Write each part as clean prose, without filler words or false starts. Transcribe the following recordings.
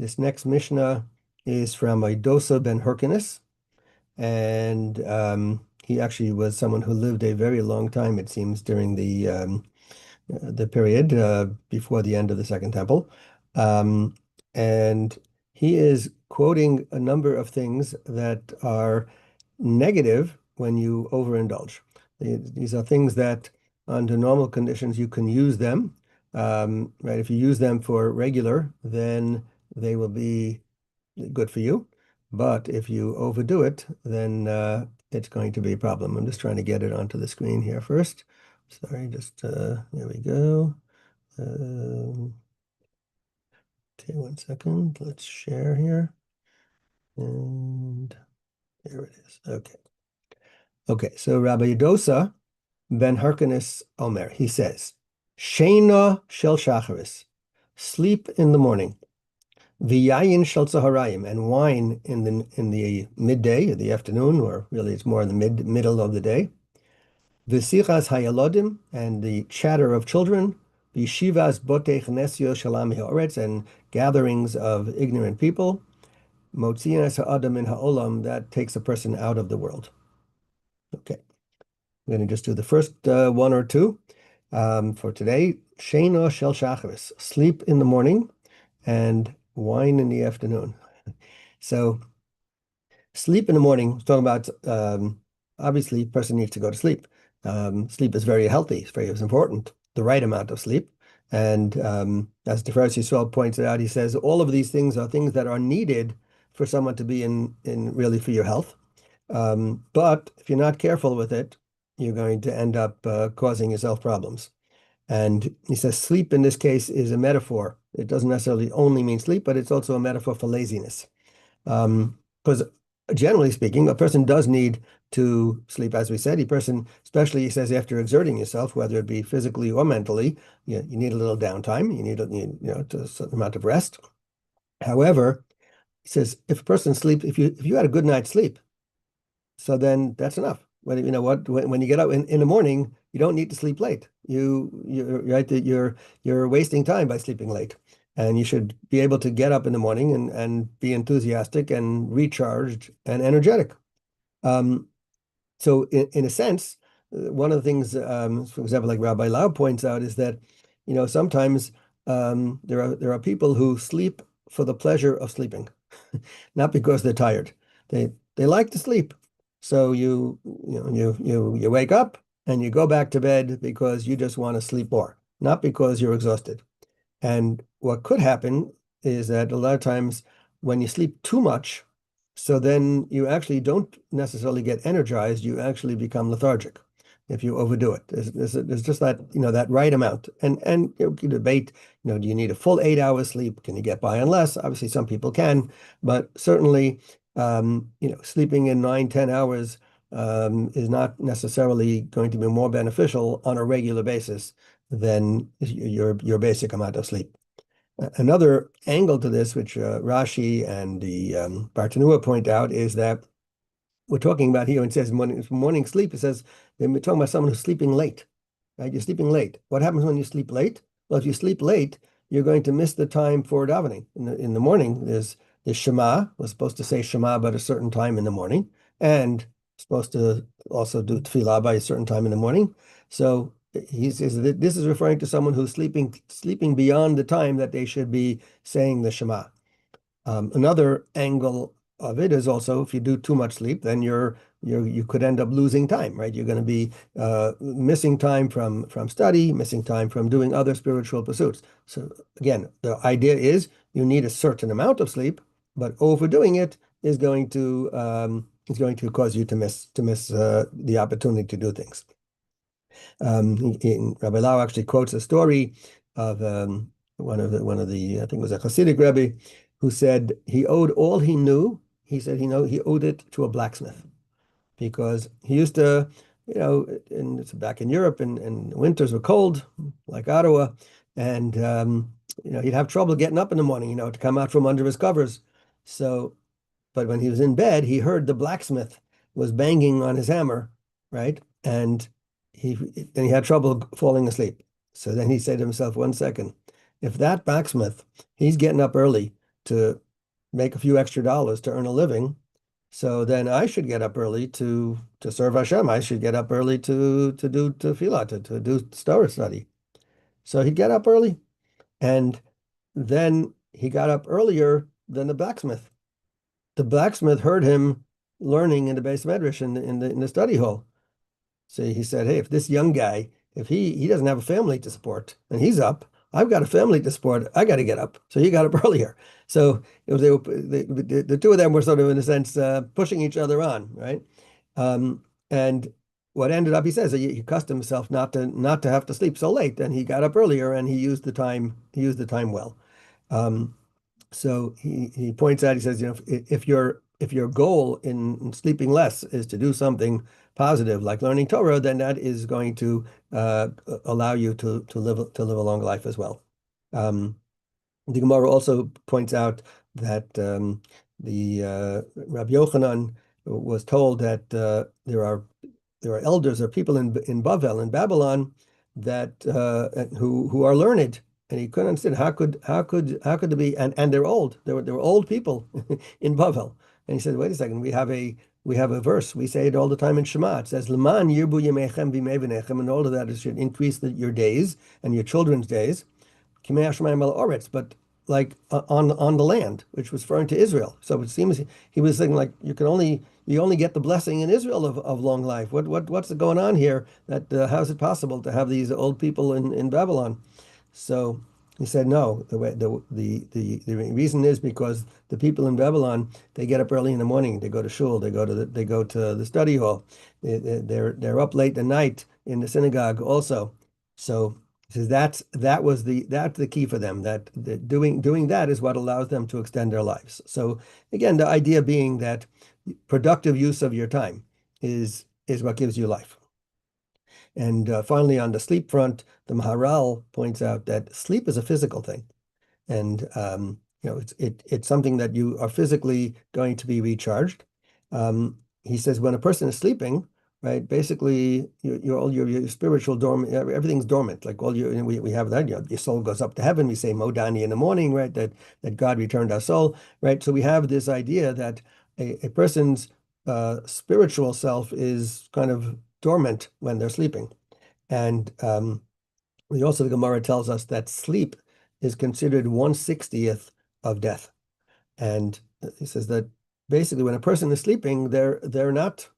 This next Mishnah is from Idosa ben Hyrcanus, and he actually was someone who lived a very long time, it seems, during the period before the end of the Second Temple. Um, and he is quoting a number of things that are negative when you overindulge. These are things that under normal conditions you can use them. Right? If you use them for regular, then they will be good for you. But if you overdo it, then it's going to be a problem. I'm just trying to get it onto the screen here first. Sorry, just there we go. Um, okay, 1 second. Let's share here. And there it is. Okay. Okay, so Rabbi Yedosa ben Harkanis Omer, he says, Sheina shel shacharis, sleep in the morning, v'yayin shel tzaharayim, and wine in the midday, or the afternoon, or really it's more in the middle of the day, v'sichas hayalodim, and the chatter of children, v'shivas botei chnesio shalam ha'oretz, and gatherings of ignorant people, motzias ha'adam in ha'olam, that takes a person out of the world. Okay. I'm going to just do the first one or two for today. Sheina shel shacharis, sleep in the morning and wine in the afternoon. So sleep in the morning, we're talking about obviously person needs to go to sleep. Sleep is very healthy, it's very important, the right amount of sleep. And as the Tiferes Yisrael points it out, he says all of these things are things that are needed for someone to be in really for your health. But if you're not careful with it, you're going to end up causing yourself problems. And he says sleep in this case is a metaphor. It doesn't necessarily only mean sleep, but it's also a metaphor for laziness. Because generally speaking, a person does need to sleep, as we said. A person, especially he says after exerting yourself, whether it be physically or mentally, you need a little downtime. You need a certain amount of rest. However, he says if a person sleeps, if you had a good night's sleep, so then that's enough. When you know what, when you get up in the morning, you don't need to sleep late. You're right that you're wasting time by sleeping late, and you should be able to get up in the morning and be enthusiastic and recharged and energetic. Um, so in a sense, one of the things, for example, like Rabbi Lau points out, is that sometimes there are people who sleep for the pleasure of sleeping, not because they're tired. They like to sleep. So you wake up and you go back to bed because you just want to sleep more, not because you're exhausted. And what could happen is that a lot of times when you sleep too much, so then you actually don't necessarily get energized, you actually become lethargic if you overdo it. There's just that right amount. And you can debate, do you need a full 8 hours sleep? Can you get by on less? Obviously, some people can, but certainly, sleeping in 9, 10 hours is not necessarily going to be more beneficial on a regular basis than your basic amount of sleep. Another angle to this, which Rashi and the Bartanura point out, is that we're talking about here, and it says morning sleep, it says, we're talking about someone who's sleeping late, right? You're sleeping late. What happens when you sleep late? Well, if you sleep late, you're going to miss the time for davening. In the morning, there's Shema. We're supposed to say Shema about a certain time in the morning, and supposed to also do Tefillah by a certain time in the morning. So he says that this is referring to someone who's sleeping beyond the time that they should be saying the Shema. Another angle of it is also if you do too much sleep, then you could end up losing time, right? You're going to be missing time from study, missing time from doing other spiritual pursuits. So again, the idea is you need a certain amount of sleep, but overdoing it is going to cause you to miss the opportunity to do things. Rabbi Lau actually quotes a story of one of the I think it was a Hasidic Rebbe who said he owed all he knew. He said he owed it to a blacksmith because he used to, and it's back in Europe and winters were cold like Ottawa, and he'd have trouble getting up in the morning, to come out from under his covers. So, but when he was in bed, he heard the blacksmith was banging on his hammer, right? And he had trouble falling asleep. So then he said to himself, 1 second, if that blacksmith, he's getting up early to make a few extra dollars to earn a living. So then I should get up early to serve Hashem. I should get up early to do tefillah, to do Torah study. So he'd get up early, and then he got up earlier than the blacksmith. The blacksmith heard him learning in the base medrash in the study hall. So he said, "Hey, if this young guy, if he doesn't have a family to support and he's up, I've got a family to support. I got to get up." So he got up earlier. So it was the two of them were sort of in a sense pushing each other on, right? And what ended up, he says, he accustomed himself not to have to sleep so late, and he got up earlier and he used the time well. Um, so he points out, he says, if your goal in sleeping less is to do something positive like learning Torah, then that is going to allow you to live a long life as well. Um, the Gemara also points out that the Rabbi Yochanan was told that there are elders or people in Bavel, in Babylon, that who are learned, and he couldn't understand how could they be, and they're old. They were old people in Bavel, and he said, wait a second, we have a verse, we say it all the time in Shema. It says, "L'man yirbu yemechem v'imei v'nechem," and all of that is should increase your days and your children's days. But like on the land, which was referring to Israel. So it seems he was saying like you only get the blessing in Israel of long life. What's going on here? That how is it possible to have these old people in Babylon? So he said no. The reason is because the people in Babylon, they get up early in the morning. They go to shul. They go to the study hall. They're up late at night in the synagogue also. So he says that's the key for them. That doing that is what allows them to extend their lives. So again, the idea being that productive use of your time is what gives you life. And finally, on the sleep front, the Maharal points out that sleep is a physical thing, and it's something that you are physically going to be recharged. He says when a person is sleeping, right, basically all your spiritual dormant, everything's dormant. Like we have that, your soul goes up to heaven. We say Modani in the morning, right? That God returned our soul, right? So we have this idea that a person's spiritual self is kind of dormant when they're sleeping. And the Gemara tells us that sleep is considered 1/60th of death. And he says that basically when a person is sleeping, they're not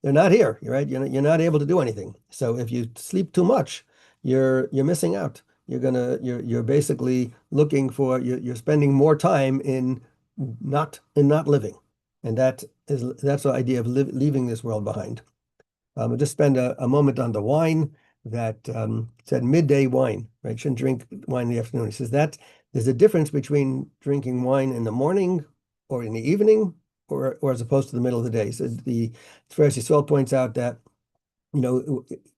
they're not here, right? You're not able to do anything. So if you sleep too much, you're missing out. You're basically you're spending more time in not living. And that's the idea of leaving this world behind. We'll just spend a moment on the wine that said midday wine, right? Shouldn't drink wine in the afternoon. He says that there's a difference between drinking wine in the morning or in the evening or as opposed to the middle of the day. He says the Pharisee Yisrael points out that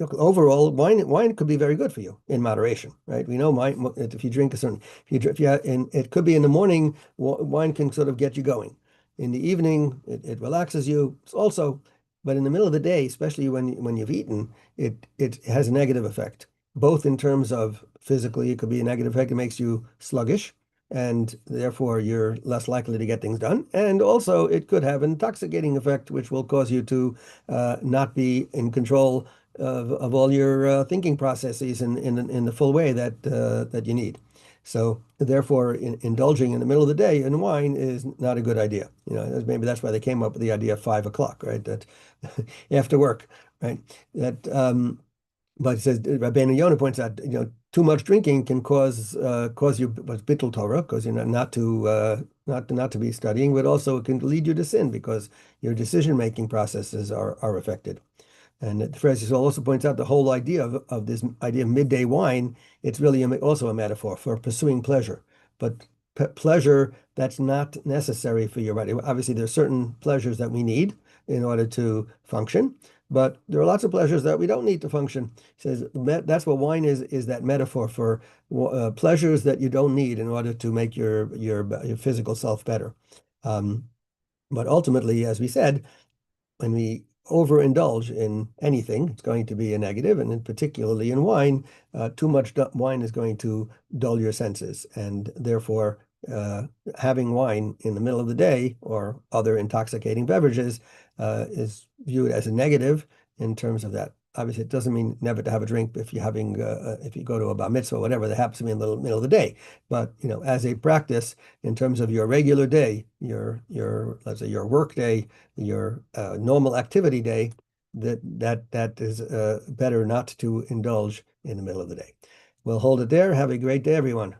overall, wine could be very good for you in moderation, right? We know wine, if you drink a certain, it could be in the morning, wine can sort of get you going. In the evening, it relaxes you. It's also, but in the middle of the day, especially when you've eaten, it has a negative effect, both in terms of physically, it could be a negative effect. It makes you sluggish, and therefore you're less likely to get things done. And also, it could have an intoxicating effect, which will cause you to not be in control of all your thinking processes in the full way that you need. So therefore, indulging in the middle of the day in wine is not a good idea. Maybe that's why they came up with the idea of 5 o'clock, right? That after work, right? But it says Rabbeinu Yonah points out, too much drinking can cause you bittul Torah, cause you not to be studying, but also it can lead you to sin because your decision-making processes are affected. And the Pharisee also points out the whole idea of this idea of midday wine. It's really also a metaphor for pursuing pleasure, but pleasure that's not necessary for your body. Obviously, there's certain pleasures that we need in order to function, but there are lots of pleasures that we don't need to function. He says that's what wine is that metaphor for pleasures that you don't need in order to make your physical self better. But ultimately, as we said, when we overindulge in anything, it's going to be a negative, and particularly in wine, too much wine is going to dull your senses, and therefore having wine in the middle of the day or other intoxicating beverages is viewed as a negative in terms of that. Obviously, it doesn't mean never to have a drink if you're having if you go to a bar mitzvah or whatever that happens to be in the middle of the day. But as a practice in terms of your regular day, your let's say your work day, your normal activity day, that is better not to indulge in the middle of the day. We'll hold it there. Have a great day, everyone.